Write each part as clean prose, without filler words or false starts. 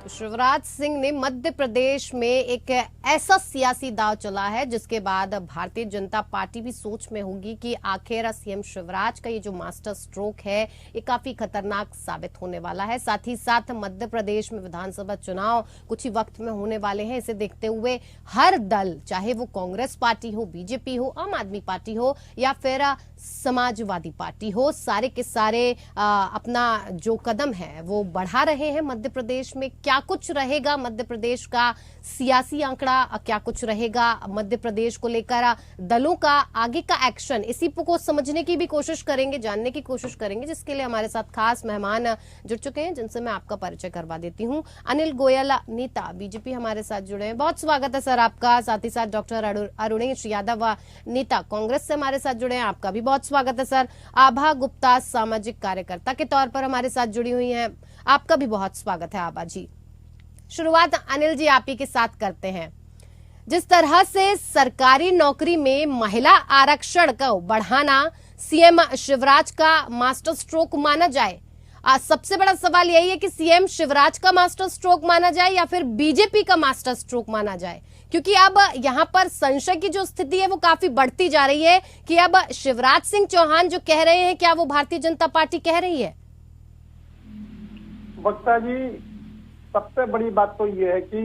शिवराज सिंह ने मध्य प्रदेश में एक ऐसा सियासी दांव चला है जिसके बाद भारतीय जनता पार्टी भी सोच में होगी कि आखिर सीएम शिवराज का ये जो मास्टर स्ट्रोक है ये काफी खतरनाक साबित होने वाला है। साथ ही साथ मध्य प्रदेश में विधानसभा चुनाव कुछ ही वक्त में होने वाले हैं। इसे देखते हुए हर दल, चाहे वो कांग्रेस पार्टी हो, बीजेपी हो, आम आदमी पार्टी हो या फिर समाजवादी पार्टी हो, सारे के सारे अपना जो कदम है वो बढ़ा रहे हैं। मध्य प्रदेश में क्या कुछ रहेगा, मध्य प्रदेश का सियासी आंकड़ा क्या कुछ रहेगा, मध्य प्रदेश को लेकर दलों का आगे का एक्शन, इसी को समझने की भी कोशिश करेंगे, जानने की कोशिश करेंगे, जिसके लिए हमारे साथ खास मेहमान जुड़ चुके हैं जिनसे मैं आपका परिचय करवा देती हूं। अनिल गोयल, नेता बीजेपी, हमारे साथ जुड़े हैं। बहुत स्वागत है सर आपका। साथ ही साथ डॉक्टर अरुणेश यादव, नेता कांग्रेस से हमारे साथ जुड़े हैं, आपका भी बहुत स्वागत है सर। आभा गुप्ता, सामाजिक कार्यकर्ता के तौर पर हमारे साथ जुड़ी हुई हैं, आपका भी बहुत स्वागत है आभा जी। शुरुआत अनिल जी आप ही के साथ करते हैं। जिस तरह से सरकारी नौकरी में महिला आरक्षण को बढ़ाना सीएम शिवराज का मास्टर स्ट्रोक माना जाए, सबसे बड़ा सवाल यही है कि सीएम शिवराज का मास्टर स्ट्रोक माना जाए या फिर बीजेपी का मास्टर स्ट्रोक माना जाए, क्योंकि अब यहां पर संशय की जो स्थिति है वो काफी बढ़ती जा रही है कि अब शिवराज सिंह चौहान जो कह रहे हैं क्या वो भारतीय जनता पार्टी कह रही है? वक्ता जी, सबसे बड़ी बात तो ये है कि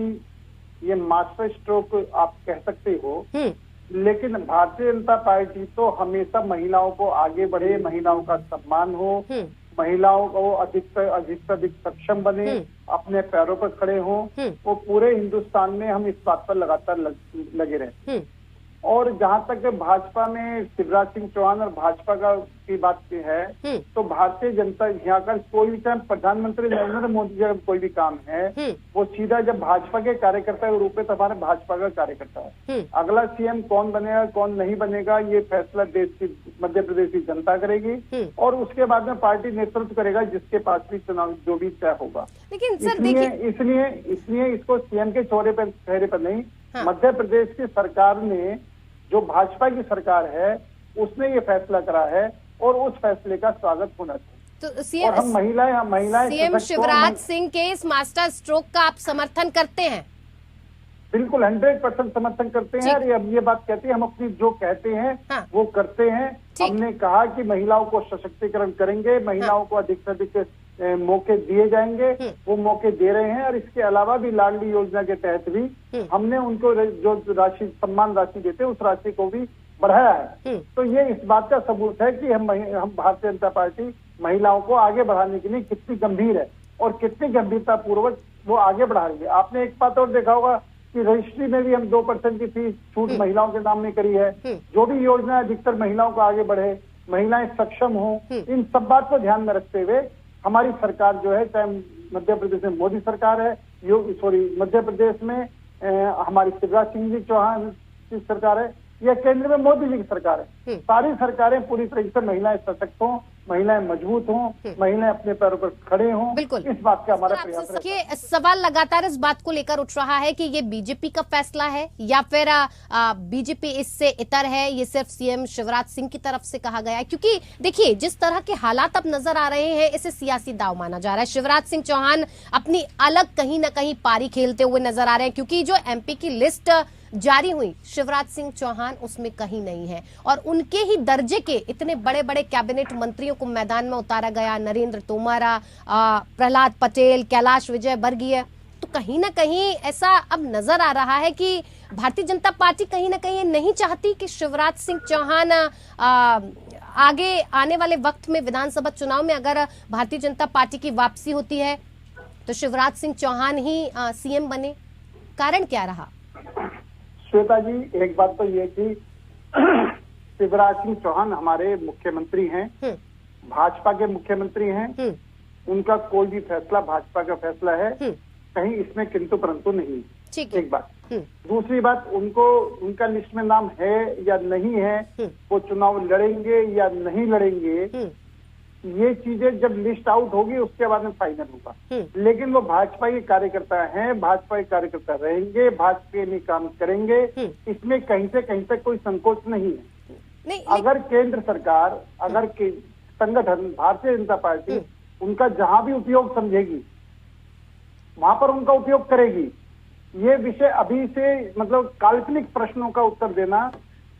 ये मास्टर स्ट्रोक आप कह सकते हो, लेकिन भारतीय जनता पार्टी तो हमेशा महिलाओं को आगे बढ़े, महिलाओं का सम्मान हो, महिलाओं को अधिक से अधिक सक्षम बने, अपने पैरों पर खड़े हों, वो पूरे हिंदुस्तान में हम इस बात पर लगातार लगे रहे। और जहां तक भाजपा में शिवराज सिंह चौहान और भाजपा की बात है, तो भारतीय जनता यहाँ का कोई भी, चाहे प्रधानमंत्री नरेंद्र मोदी जी का कोई भी काम है, वो सीधा जब भाजपा के कार्यकर्ता के रूप में तो हमारे भाजपा का कार्यकर्ता है। अगला सीएम कौन बनेगा कौन नहीं बनेगा ये फैसला देश की, मध्य प्रदेश की जनता करेगी और उसके बाद में पार्टी नेतृत्व करेगा जिसके पास भी चुनाव जो भी तय होगा। लेकिन सर इसलिए इसको सीएम के चेहरे पर नहीं, मध्य प्रदेश की सरकार ने, जो भाजपा की सरकार है, उसने ये फैसला करा है और उस फैसले का स्वागत होना चाहिए। तो सीएम, और हम महिलाएं सीएम शिवराज सिंह के इस मास्टर स्ट्रोक का आप समर्थन करते हैं? बिल्कुल 100% समर्थन करते हैं। और अब ये बात कहते हैं, हम अपनी जो कहते हैं वो करते हैं। हमने कहा कि महिलाओं को सशक्तिकरण करेंगे, महिलाओं को अधिक से अधिक मौके दिए जाएंगे, वो मौके दे रहे हैं। और इसके अलावा भी लाडली योजना के तहत भी हमने उनको जो राशि, सम्मान राशि देते हैं, उस राशि को भी बढ़ाया है। तो ये इस बात का सबूत है कि हम भारतीय जनता पार्टी महिलाओं को आगे बढ़ाने के लिए कितनी गंभीर है और कितनी गंभीरता पूर्वक वो आगे बढ़ा रही है। आपने एक बात और देखा होगा कि रजिस्ट्री में भी हम 2% की फीस छूट महिलाओं के नाम में करी है। जो भी योजना अधिकतर महिलाओं को आगे बढ़े, महिलाएं सक्षम हो, इन सब बात को ध्यान में रखते हुए हमारी सरकार जो है, चाहे मध्य प्रदेश में मोदी सरकार है, मध्य प्रदेश में हमारी शिवराज सिंह जी चौहान की सरकार है या केंद्र में मोदी जी की सरकार है, सारी सरकारें पूरी तरीके से महिलाएं सशक्त हों, महिलाएं मजबूत हों, महिलाएं अपने पैरों पर खड़े हों, इस बात का हमारा प्रयास है। ये सवाल लगातार इस बात को लेकर उठ रहा है कि ये बीजेपी का फैसला है या फिर बीजेपी इससे इतर है, ये सिर्फ सीएम शिवराज सिंह की तरफ से कहा गया है? क्योंकि देखिए जिस तरह के हालात अब नजर आ रहे हैं, इसे सियासी दांव माना जा रहा है। शिवराज सिंह चौहान अपनी अलग कहीं ना कहीं पारी खेलते हुए नजर आ रहे हैं, क्योंकि जो एमपी की लिस्ट जारी हुई, शिवराज सिंह चौहान उसमें कहीं नहीं है और उनके ही दर्जे के इतने बड़े बड़े कैबिनेट मंत्रियों को मैदान में उतारा गया, नरेंद्र तोमर, प्रहलाद पटेल, कैलाश विजयवर्गीय। तो कहीं ना कहीं ऐसा अब नजर आ रहा है कि भारतीय जनता पार्टी कहीं ना कहीं नहीं चाहती कि शिवराज सिंह चौहान आगे आने वाले वक्त में विधानसभा चुनाव में अगर भारतीय जनता पार्टी की वापसी होती है तो शिवराज सिंह चौहान ही सीएम बने। कारण क्या रहा? श्वेता जी, एक बात तो ये कि शिवराज सिंह चौहान हमारे मुख्यमंत्री हैं, भाजपा के मुख्यमंत्री हैं, उनका कोई भी फैसला भाजपा का फैसला है, कहीं इसमें किंतु परंतु नहीं। एक बात। दूसरी बात, उनका लिस्ट में नाम है या नहीं है, वो चुनाव लड़ेंगे या नहीं लड़ेंगे, ये चीजें जब लिस्ट आउट होगी उसके बाद में फाइनल होगा। लेकिन वो भाजपा के कार्यकर्ता हैं, भाजपा के कार्यकर्ता रहेंगे, भाजपा के लिए काम करेंगे, इसमें कहीं से कोई संकोच नहीं है। अगर केंद्र सरकार, अगर संगठन भारतीय जनता पार्टी उनका जहां भी उपयोग समझेगी वहां पर उनका उपयोग करेगी। ये विषय अभी से मतलब काल्पनिक प्रश्नों का उत्तर देना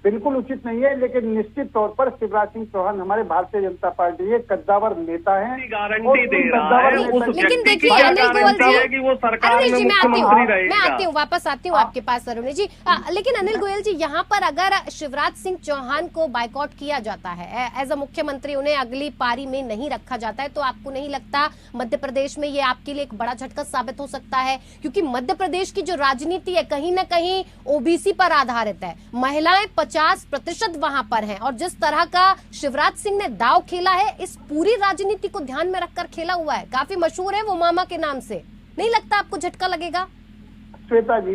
बिल्कुल उचित नहीं है, लेकिन निश्चित तौर पर शिवराज सिंह चौहान हमारे भारतीय जनता पार्टी के कद्दावर नेता हैं। गारंटी दे रहा है लेकिन देखिए अनिल गोयल जी, कि वो सरकार में मैं मुख्यमंत्री आती हूँ वापस आती हूँ आपके पास अरुण जी। लेकिन अनिल गोयल जी, यहाँ पर अगर शिवराज सिंह चौहान को बाइकआउट किया जाता है एज अ मुख्यमंत्री, उन्हें अगली पारी में नहीं रखा जाता है, तो आपको नहीं लगता मध्य प्रदेश में ये आपके लिए एक बड़ा झटका साबित हो सकता है? क्योंकि मध्य प्रदेश की जो राजनीति है कहीं ना कहीं ओबीसी पर आधारित है, महिलाएं 50% वहां पर हैं, और जिस तरह का शिवराज सिंह ने दांव खेला है इस पूरी राजनीति को ध्यान में रखकर खेला हुआ है, काफी मशहूर है वो मामा के नाम से, नहीं लगता आपको झटका लगेगा? श्वेता जी,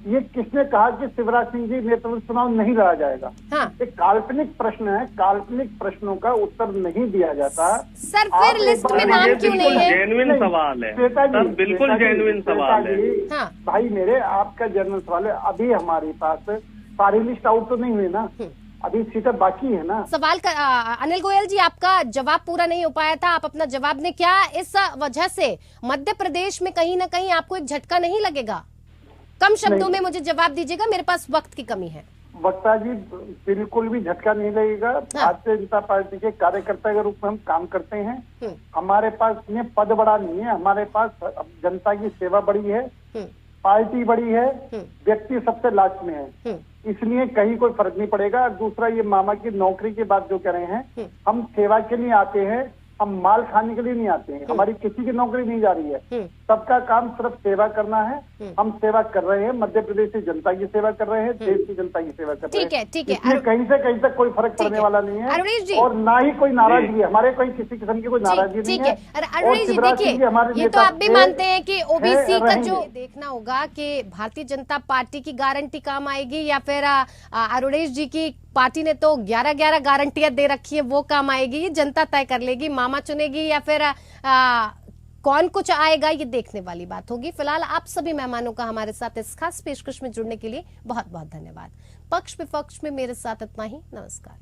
ये किसने कहा कि शिवराज सिंह जी नेतृत्व चुनाव नहीं लड़ा जाएगा? हाँ। एक काल्पनिक प्रश्न है, काल्पनिक प्रश्नों का उत्तर नहीं दिया जाता। सर फिर लिस्ट में नाम क्यों नहीं है? जेन्युइन सवाल है श्वेता जी, बिल्कुल जेन्युइन सवाल है। हाँ। भाई मेरे, आपका जेन्युइन सवाल है। अभी हमारे पास सारी लिस्ट आउट तो नहीं हुई ना, अभी सीटें बाकी है ना। सवाल का अनिल गोयल जी, आपका जवाब पूरा नहीं हो पाया था, आप अपना जवाब ने क्या इस वजह से मध्य प्रदेश में कहीं ना कहीं आपको एक झटका नहीं लगेगा? कम शब्दों में मुझे जवाब दीजिएगा, मेरे पास वक्त की कमी है। वक्ता जी, बिल्कुल भी झटका नहीं लगेगा। भारतीय जनता पार्टी के कार्यकर्ता के रूप में हम काम करते हैं। हमारे पास में पद बड़ा नहीं है, हमारे पास जनता की सेवा बड़ी है, पार्टी बड़ी है, व्यक्ति सबसे लास्ट में है, इसलिए कहीं कोई फर्क नहीं पड़ेगा। दूसरा, ये मामा की नौकरी की बात जो कह रहे हैं, हम सेवा के लिए आते हैं, हम माल खाने के लिए नहीं आते हैं, हमारी किसी की नौकरी नहीं जा रही है। सबका काम सिर्फ सेवा करना है, हम सेवा कर रहे हैं, मध्य प्रदेश की जनता की सेवा कर रहे हैं, देश की जनता की सेवा कर रहे हैं। ठीक है। कहीं से कहीं तक कोई फर्क पड़ने वाला नहीं है, और ना ही कोई नाराजगी है, हमारे कोई किसी किस्म की कोई नाराजगी नहीं है। अरुणेश जी देखिए, ये तो आप भी मानते हैं कि ओबीसी का जो देखना होगा कि भारतीय जनता पार्टी की गारंटी काम आएगी, या फिर अरुणेश जी की पार्टी ने तो 11-11 गारंटियां दे रखी है, वो काम आएगी, ये जनता तय कर लेगी, मामा चुनेगी या फिर कौन कुछ आएगा, ये देखने वाली बात होगी। फिलहाल आप सभी मेहमानों का हमारे साथ इस खास पेशकश में जुड़ने के लिए बहुत बहुत धन्यवाद। पक्ष विपक्ष में मेरे साथ इतना ही, नमस्कार।